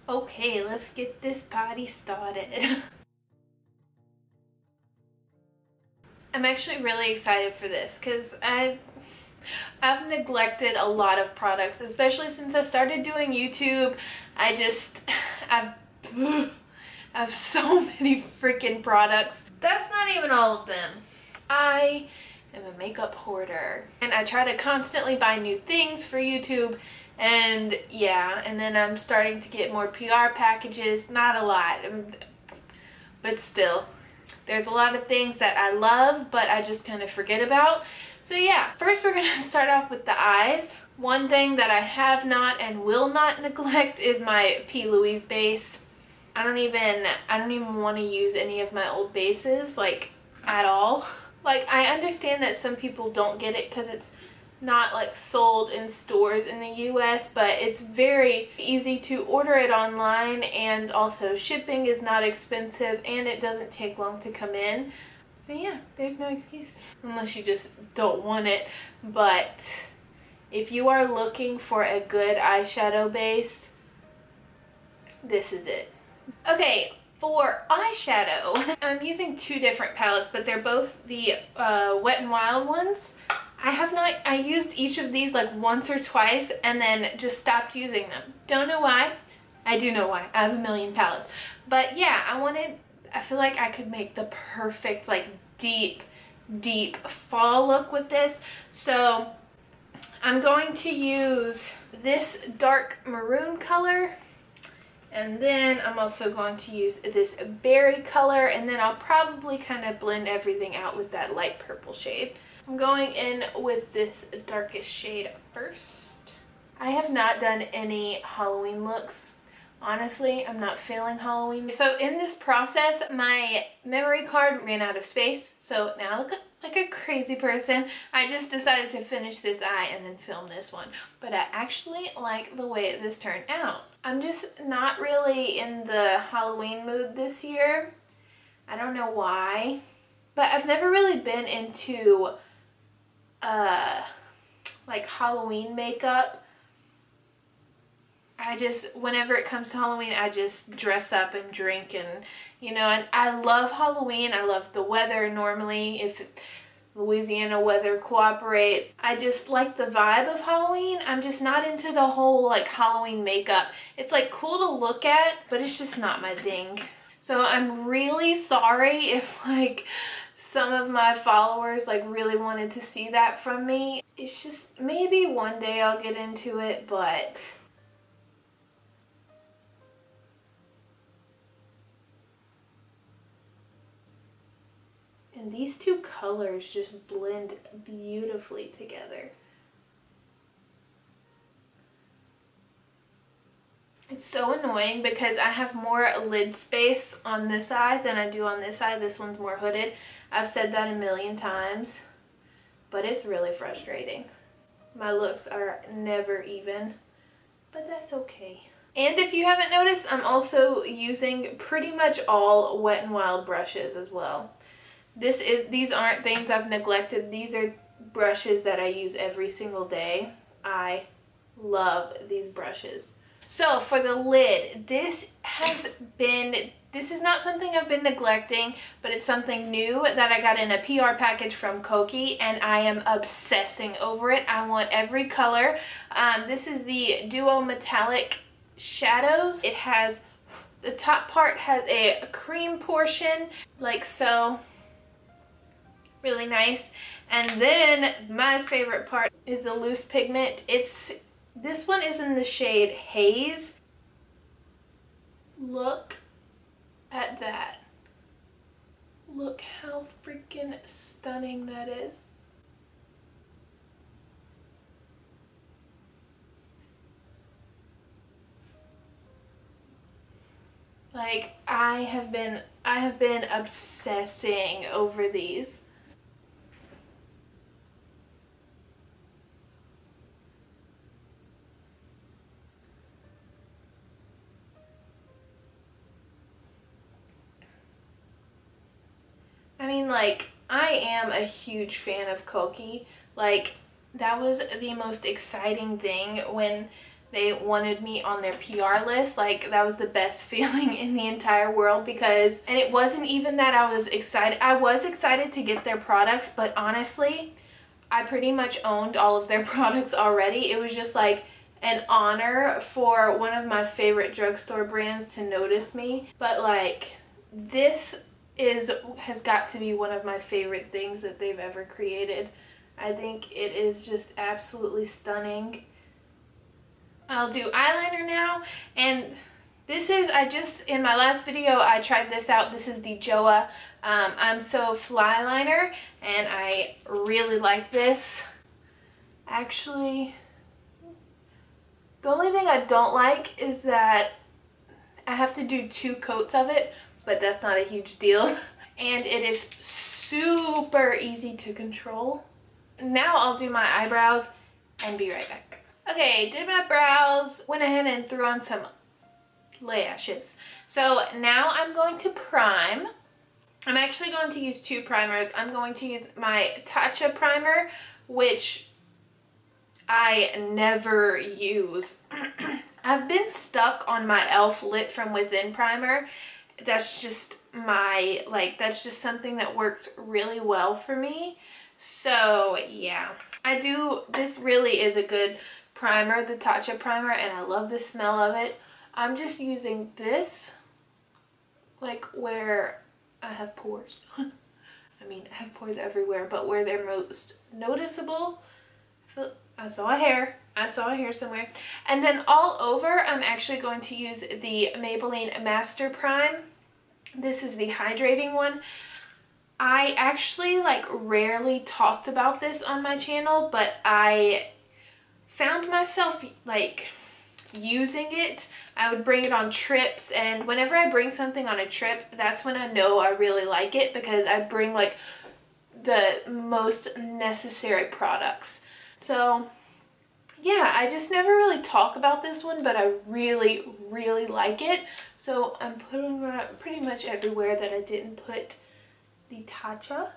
Okay, let's get this party started. I'm actually really excited for this because I've neglected a lot of products, especially since I started doing YouTube. I've I have so many freaking products. That's not even all of them. I am a makeup hoarder and I try to constantly buy new things for YouTube, and yeah, and then I'm starting to get more PR packages. Not a lot, but still. There's a lot of things that I love, but I just kind of forget about. So yeah, first we're going to start off with the eyes. One thing that I have not and will not neglect is my P. Louise base. I don't even want to use any of my old bases, like, at all. Like, I understand that some people don't get it because it's not like sold in stores in the US, but it's very easy to order it online, and also shipping is not expensive and it doesn't take long to come in. So yeah, there's no excuse unless you just don't want it. But if you are looking for a good eyeshadow base, this is it. Okay, for eyeshadow, I'm using two different palettes, but they're both the Wet n Wild ones. I used each of these like once or twice and then just stopped using them. Don't know why. I do know why. I have a million palettes. But yeah, I feel like I could make the perfect like deep fall look with this. So I'm going to use this dark maroon color, and then I'm also going to use this berry color, and then I'll probably kind of blend everything out with that light purple shade. I'm going in with this darkest shade first. I have not done any Halloween looks. Honestly, I'm not feeling Halloween. So in this process, my memory card ran out of space. So now I look like a crazy person. I just decided to finish this eye and then film this one. But I actually like the way this turned out. I'm just not really in the Halloween mood this year. I don't know why. But I've never really been into like Halloween makeup. Whenever it comes to Halloween, I just dress up and drink, and you know, and I love Halloween. I love the weather normally, if Louisiana weather cooperates. I just like the vibe of Halloween. I'm just not into the whole like Halloween makeup. It's like cool to look at, but it's just not my thing. So I'm really sorry if like some of my followers like really wanted to see that from me. It's just, maybe one day I'll get into it, but and these two colors just blend beautifully together. It's so annoying because I have more lid space on this eye than I do on this eye. This one's more hooded. I've said that a million times, but it's really frustrating. My looks are never even, but that's okay. And if you haven't noticed, I'm also using pretty much all Wet n Wild brushes as well. These aren't things I've neglected. These are brushes that I use every single day. I love these brushes. So for the lid, this is not something I've been neglecting, but it's something new that I got in a PR package from KOKIE, and I am obsessing over it. I want every color. This is the Duo Metallic Shadows. It has, the top part has a cream portion, like so. Really nice. And then my favorite part is the loose pigment. This one is in the shade Haze. Look at that. Look how freaking stunning that is. Like, I have been obsessing over these. I mean, like, I am a huge fan of KOKIE. Like, that was the most exciting thing when they wanted me on their PR list. Like, that was the best feeling in the entire world, because, and it wasn't even that I was excited. I was excited to get their products, but honestly, I pretty much owned all of their products already. It was just like an honor for one of my favorite drugstore brands to notice me. But like, this has got to be one of my favorite things that they've ever created. I think it is just absolutely stunning. I'll do eyeliner now, and this is, in my last video I tried this out. This is the JOAH I'm So Fly liner, and I really like this. Actually, the only thing I don't like is that I have to do 2 coats of it, but that's not a huge deal. And it is super easy to control. Now I'll do my eyebrows and be right back. Okay, did my brows, went ahead and threw on some lashes. So now I'm going to prime. I'm actually going to use 2 primers. I'm going to use my TATCHA primer, which I never use. I've been stuck on my e.l.f. Lit From Within primer. That's just my, like, that's just something that works really well for me. So yeah, this really is a good primer, the TATCHA primer, and I love the smell of it. I'm just using this, like, where I have pores. I mean, I have pores everywhere, but where they're most noticeable. I saw a hair somewhere. And then all over, I'm actually going to use the Maybelline Master Prime. This is the hydrating one. I actually, like, rarely talked about this on my channel, but I found myself, like, using it. I would bring it on trips, and whenever I bring something on a trip, that's when I know I really like it, because I bring, like, the most necessary products. So yeah, I just never really talk about this one, but I really, really like it. So I'm putting it pretty much everywhere that I didn't put the TATCHA.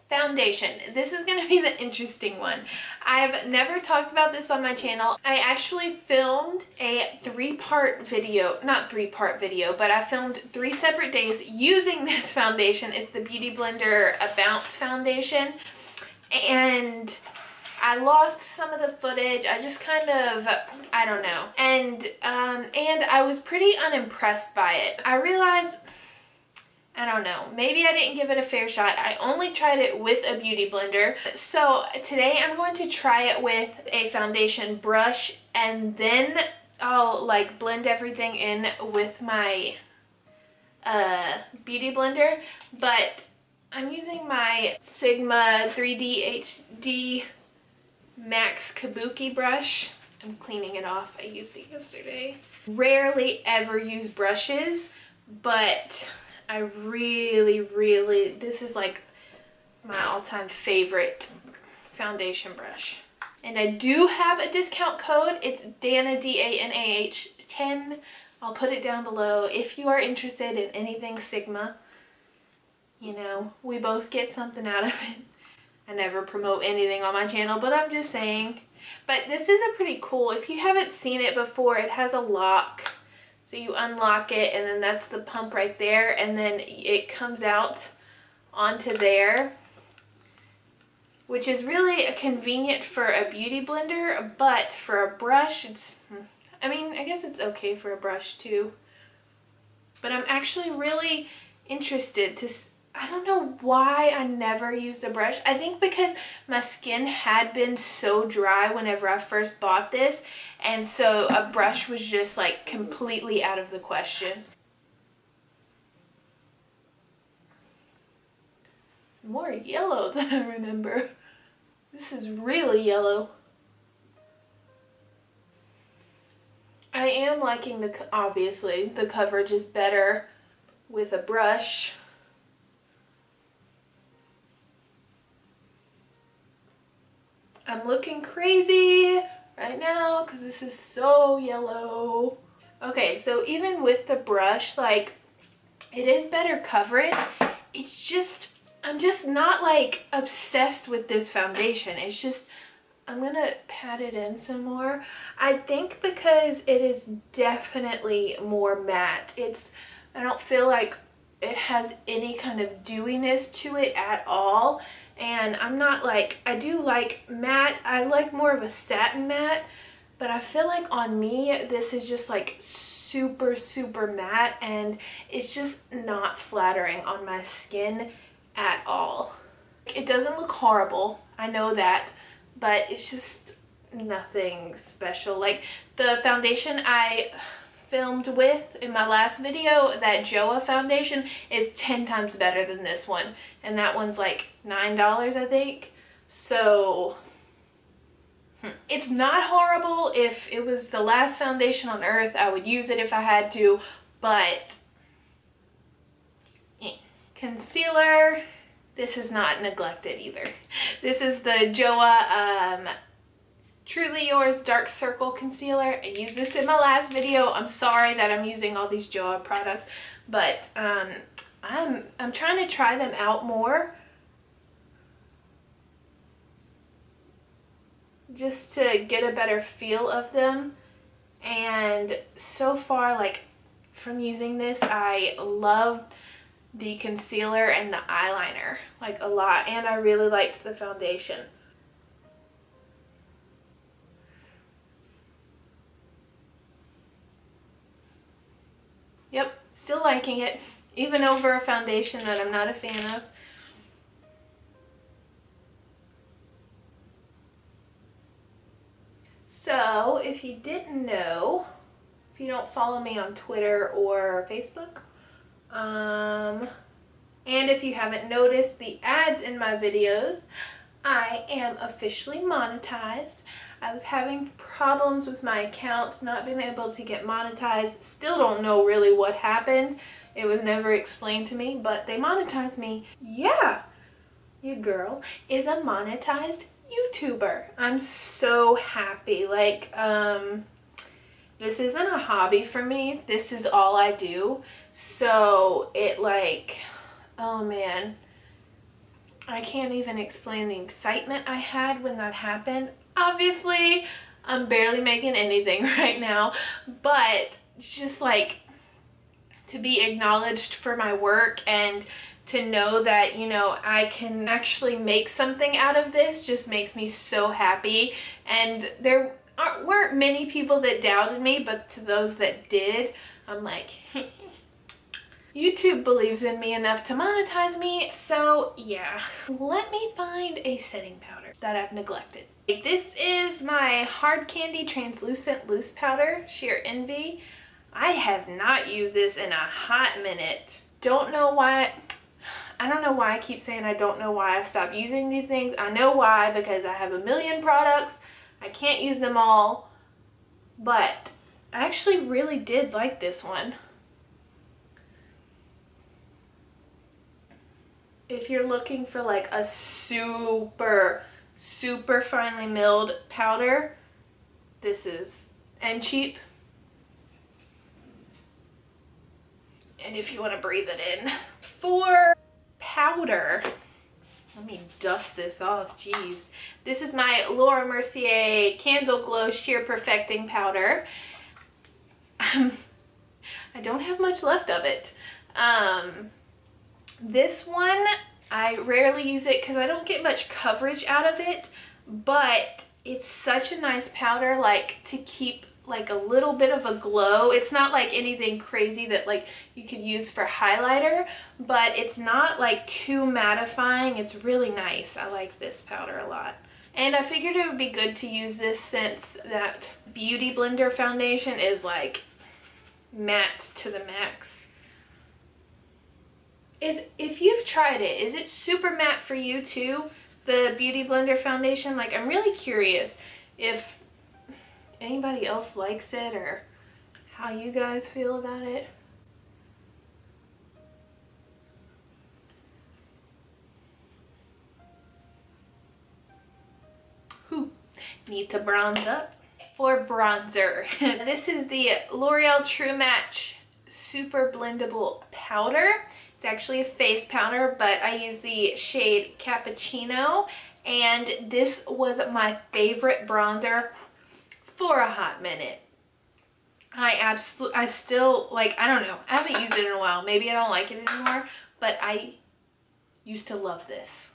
Foundation. This is going to be the interesting one. I've never talked about this on my channel. I actually filmed a 3-part video, not 3-part video, but I filmed 3 separate days using this foundation. It's the Beauty Blender Bounce Foundation, and I lost some of the footage. I just kind of, I don't know, and I was pretty unimpressed by it. I realized, I don't know, maybe I didn't give it a fair shot. I only tried it with a beauty blender. So today I'm going to try it with a foundation brush, and then I'll, like, blend everything in with my beauty blender. But I'm using my Sigma 3D HD Max Kabuki brush. I'm cleaning it off. I used it yesterday. Rarely ever use brushes, but I really, really, this is like my all-time favorite foundation brush. And I do have a discount code. It's DANAH, DANAH 10. I'll put it down below if you are interested in anything Sigma. You know, we both get something out of it. I never promote anything on my channel, but I'm just saying. But this is a pretty cool, if you haven't seen it before, it has a lock. So you unlock it, and then that's the pump right there, and then it comes out onto there, which is really convenient for a beauty blender, but for a brush, it's, I mean, I guess it's okay for a brush too. But I'm actually really interested to, I don't know why I never used a brush. I think because my skin had been so dry whenever I first bought this, and so a brush was just, like, completely out of the question. More yellow than I remember. This is really yellow. I am liking obviously, the coverage is better with a brush. I'm looking crazy right now because this is so yellow. Okay, so even with the brush, like, it is better coverage. It's just, I'm just not, like, obsessed with this foundation. It's just, I'm gonna pat it in some more. I think because it is definitely more matte. I don't feel like it has any kind of dewiness to it at all. And I'm not like, I do like matte. I like more of a satin matte. But I feel like on me, this is just like super, super matte. And it's just not flattering on my skin at all. It doesn't look horrible. I know that. But it's just nothing special. Like the foundation I filmed with in my last video, that JOAH foundation, is 10 times better than this one. And that one's like $9, I think. So it's not horrible. If it was the last foundation on earth, I would use it if I had to. But concealer, this is not neglected either. This is the JOAH Truly Yours Dark Circle Concealer. I used this in my last video. I'm sorry that I'm using all these JOAH products, but I'm trying to try them out more, just to get a better feel of them. And so far, like from using this, I love the concealer and the eyeliner like a lot, and I really liked the foundation. Yep, still liking it, even over a foundation that I'm not a fan of. So if you didn't know, if you don't follow me on Twitter or Facebook, and if you haven't noticed the ads in my videos, I am officially monetized. I was having problems with my account, not being able to get monetized. Still don't know really what happened. It was never explained to me, but they monetized me. Yeah, your girl is a monetized YouTuber. I'm so happy. Like, this isn't a hobby for me. This is all I do. So it like, oh man, I can't even explain the excitement I had when that happened. Obviously, I'm barely making anything right now, but just like to be acknowledged for my work and to know that, you know, I can actually make something out of this just makes me so happy. And there weren't many people that doubted me, but to those that did, I'm like, YouTube believes in me enough to monetize me, so yeah. Let me find a setting powder that I've neglected. This is my Hard Candy Translucent Loose Powder, Sheer Envy. I have not used this in a hot minute. Don't know why. I don't know why I keep saying I don't know why I stopped using these things. I know why, because I have a million products. I can't use them all, but I actually really did like this one. If you're looking for like a super, super finely milled powder, this is, and cheap. And if you want to breathe it in. For powder, let me dust this off, jeez. This is my Laura Mercier Candleglow Sheer Perfecting Powder. I don't have much left of it. This one, I rarely use it because I don't get much coverage out of it, but it's such a nice powder, like to keep like a little bit of a glow. It's not like anything crazy that like you could use for highlighter, but it's not like too mattifying. It's really nice. I like this powder a lot. And I figured it would be good to use this since that Beauty Blender foundation is like matte to the max. If you've tried it, is it super matte for you too, the Beauty Blender foundation? Like, I'm really curious if anybody else likes it or how you guys feel about it. Whew. Need to bronze up. For bronzer, this is the L'Oreal True Match Super Blendable Powder. It's actually a face powder, but I use the shade Cappuccino, and this was my favorite bronzer for a hot minute. I still, like, I don't know, I haven't used it in a while. Maybe I don't like it anymore, but I used to love this.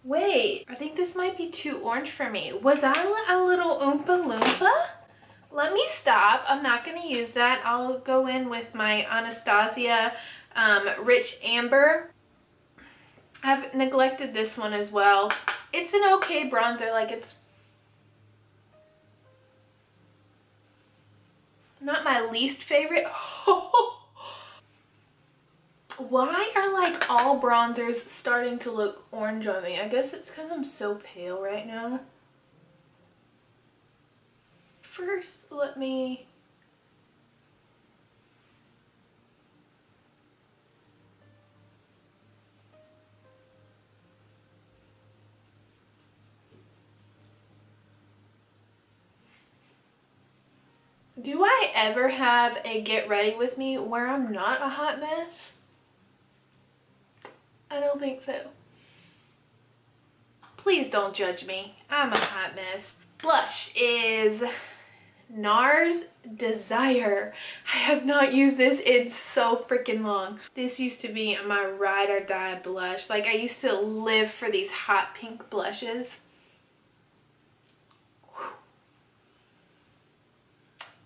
Wait, I think this might be too orange for me. Was I a little Oompa Loompa? Let me stop. I'm not going to use that. I'll go in with my Anastasia Rich Amber. I've neglected this one as well. It's an okay bronzer. Like, it's not my least favorite. Why are like all bronzers starting to look orange on me? I guess it's because I'm so pale right now. First, let me... Do I ever have a get ready with me where I'm not a hot mess? I don't think so. Please don't judge me. I'm a hot mess. Blush is NARS Desire. I have not used this in so freaking long. This used to be my ride or die blush. Like, I used to live for these hot pink blushes.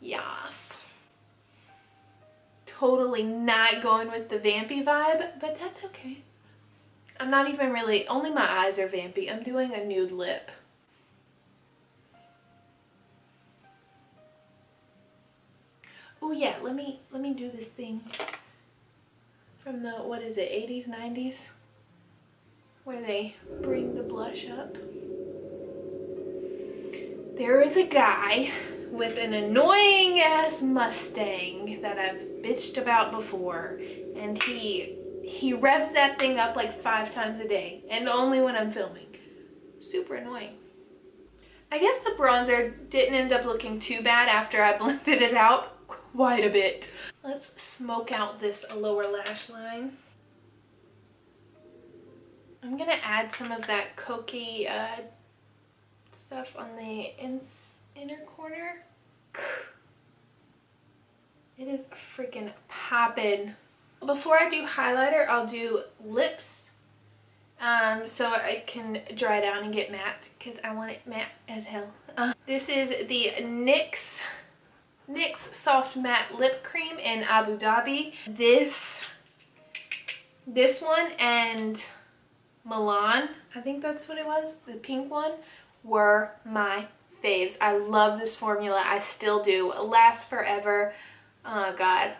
Yes. Totally not going with the vampy vibe, but that's okay. I'm not even really, only my eyes are vampy. I'm doing a nude lip. Oh yeah, let me do this thing from the, what is it, 80s, 90s? Where they bring the blush up. There is a guy with an annoying ass Mustang that I've bitched about before, and he revs that thing up like 5 times a day, and only when I'm filming. Super annoying. I guess the bronzer didn't end up looking too bad after I blended it out quite a bit. Let's smoke out this lower lash line. I'm gonna add some of that KOKIE stuff on the inner corner. It is freaking poppin'. Before I do highlighter, I'll do lips, so I can dry down and get matte, because I want it matte as hell. This is the NYX Soft Matte Lip Cream in Abu Dhabi. This one and Milan, I think that's what it was, the pink one, were my faves. I love this formula. I still do. It lasts forever. Oh god.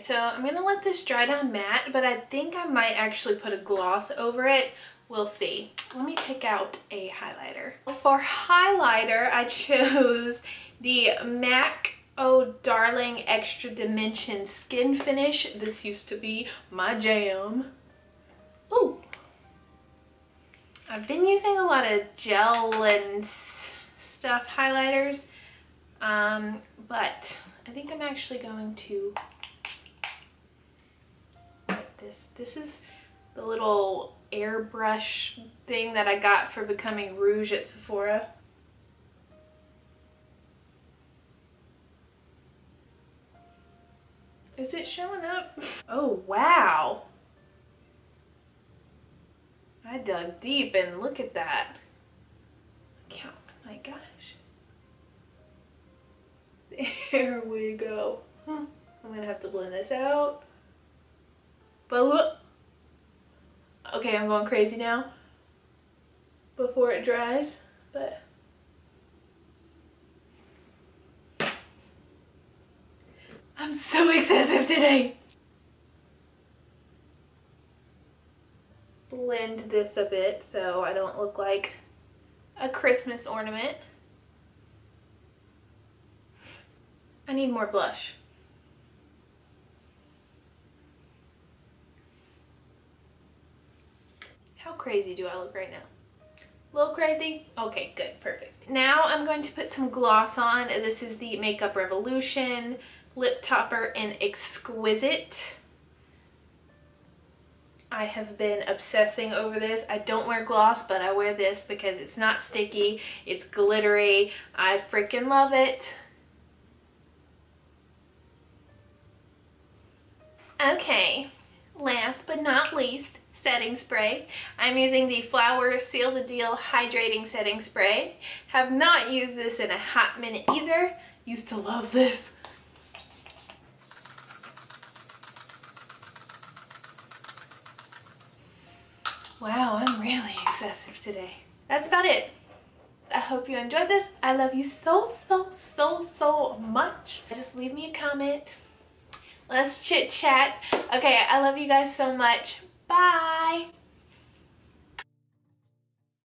So I'm gonna let this dry down matte, but I think I might actually put a gloss over it. We'll see. Let me pick out a highlighter. For highlighter, I chose the MAC Oh Darling Extra Dimension Skinfinish. This used to be my jam. Ooh. I've been using a lot of gel and stuff highlighters, but I think I'm actually going to like this. This is the little airbrush thing that I got for becoming rouge at Sephora. Is it showing up? Oh wow. I dug deep and look at that. Count. My gosh. There we go. I'm gonna have to blend this out. But look. Okay, I'm going crazy now before it dries, but I'm so excessive today. Blend this a bit so I don't look like a Christmas ornament. I need more blush. How crazy do I look right now? A little crazy? Okay, good, perfect. Now I'm going to put some gloss on. This is the Makeup Revolution Lip Topper in Exquisite. I have been obsessing over this. I don't wear gloss, but I wear this because it's not sticky, it's glittery. I freaking love it. Okay, last but not least, setting spray. I'm using the Flower Seal the Deal Hydrating Setting Spray. Have not used this in a hot minute either. Used to love this. Wow, I'm really excessive today. That's about it. I hope you enjoyed this. I love you so, so, so, so much. Just leave me a comment. Let's chit chat. Okay, I love you guys so much. Bye.